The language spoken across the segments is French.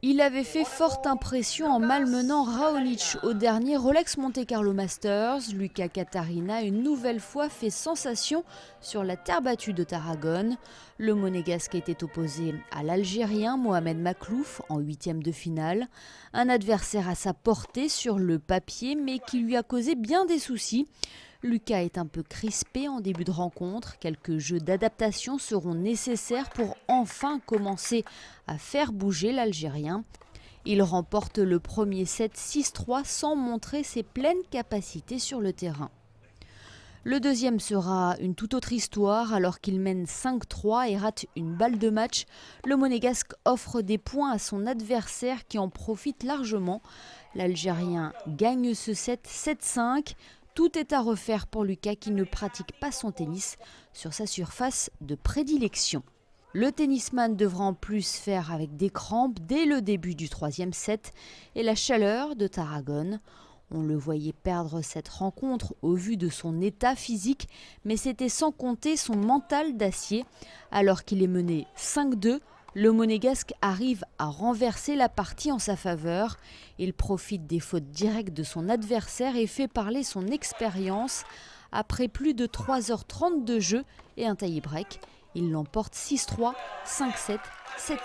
Il avait fait forte impression en malmenant Raonic au dernier Rolex Monte Carlo Masters. Luca Catarina a une nouvelle fois fait sensation sur la terre battue de Tarragone. Le Monégasque était opposé à l'Algérien Mohamed Makhlouf en huitième de finale. Un adversaire à sa portée sur le papier mais qui lui a causé bien des soucis. Luca est un peu crispé en début de rencontre. Quelques jeux d'adaptation seront nécessaires pour enfin commencer à faire bouger l'Algérien. Il remporte le premier set 6-3 sans montrer ses pleines capacités sur le terrain. Le deuxième sera une toute autre histoire. Alors qu'il mène 5-3 et rate une balle de match, le Monégasque offre des points à son adversaire qui en profite largement. L'Algérien gagne ce set 7-5. Tout est à refaire pour Luca qui ne pratique pas son tennis sur sa surface de prédilection. Le tennisman devra en plus faire avec des crampes dès le début du troisième set et la chaleur de Tarragone. On le voyait perdre cette rencontre au vu de son état physique, mais c'était sans compter son mental d'acier. Alors qu'il est mené 5-2, le Monégasque arrive à renverser la partie en sa faveur. Il profite des fautes directes de son adversaire et fait parler son expérience. Après plus de 3h30 de jeu et un tie-break, il l'emporte 6-3, 5-7, 7-6.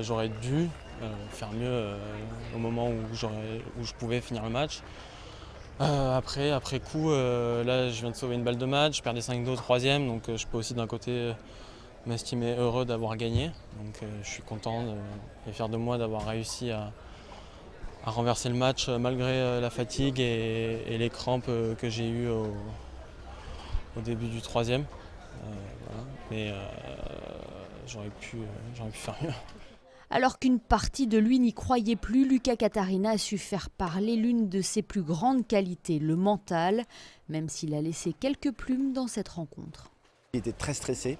J'aurais dû faire mieux au moment où je pouvais finir le match. Après coup, là je viens de sauver une balle de match, je perdais 5-2 au troisième, donc je peux aussi d'un côté m'estimer heureux d'avoir gagné. Donc je suis content et fier de moi d'avoir réussi à renverser le match malgré la fatigue et les crampes que j'ai eues au début du troisième. Voilà. Mais j'aurais pu faire mieux. Alors qu'une partie de lui n'y croyait plus, Luca Catarina a su faire parler l'une de ses plus grandes qualités, le mental, même s'il a laissé quelques plumes dans cette rencontre. Il était très stressé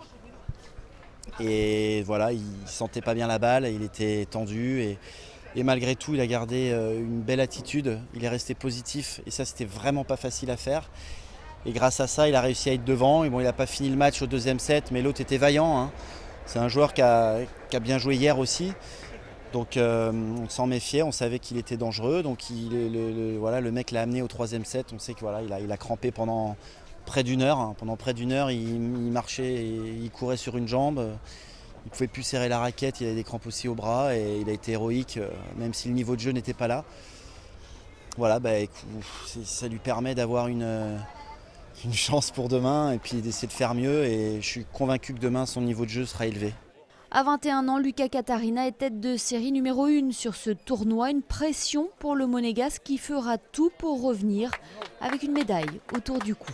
et voilà, il sentait pas bien la balle, il était tendu et malgré tout il a gardé une belle attitude, il est resté positif et ça c'était vraiment pas facile à faire. Et grâce à ça il a réussi à être devant, et bon, il n'a pas fini le match au deuxième set mais l'autre était vaillant, hein. C'est un joueur qui a bien joué hier aussi, donc on s'en méfiait, on savait qu'il était dangereux, donc le mec l'a amené au troisième set, on sait qu'il il a crampé pendant près d'une heure, hein. Pendant près d'une heure il marchait et il courait sur une jambe, il ne pouvait plus serrer la raquette, il avait des crampes aussi au bras et il a été héroïque, même si le niveau de jeu n'était pas là. Voilà, ça lui permet d'avoir une chance pour demain et puis d'essayer de faire mieux, et je suis convaincu que demain son niveau de jeu sera élevé. À 21 ans, Luca Catarina est tête de série numéro 1 sur ce tournoi. Une pression pour le Monégasque qui fera tout pour revenir avec une médaille autour du cou.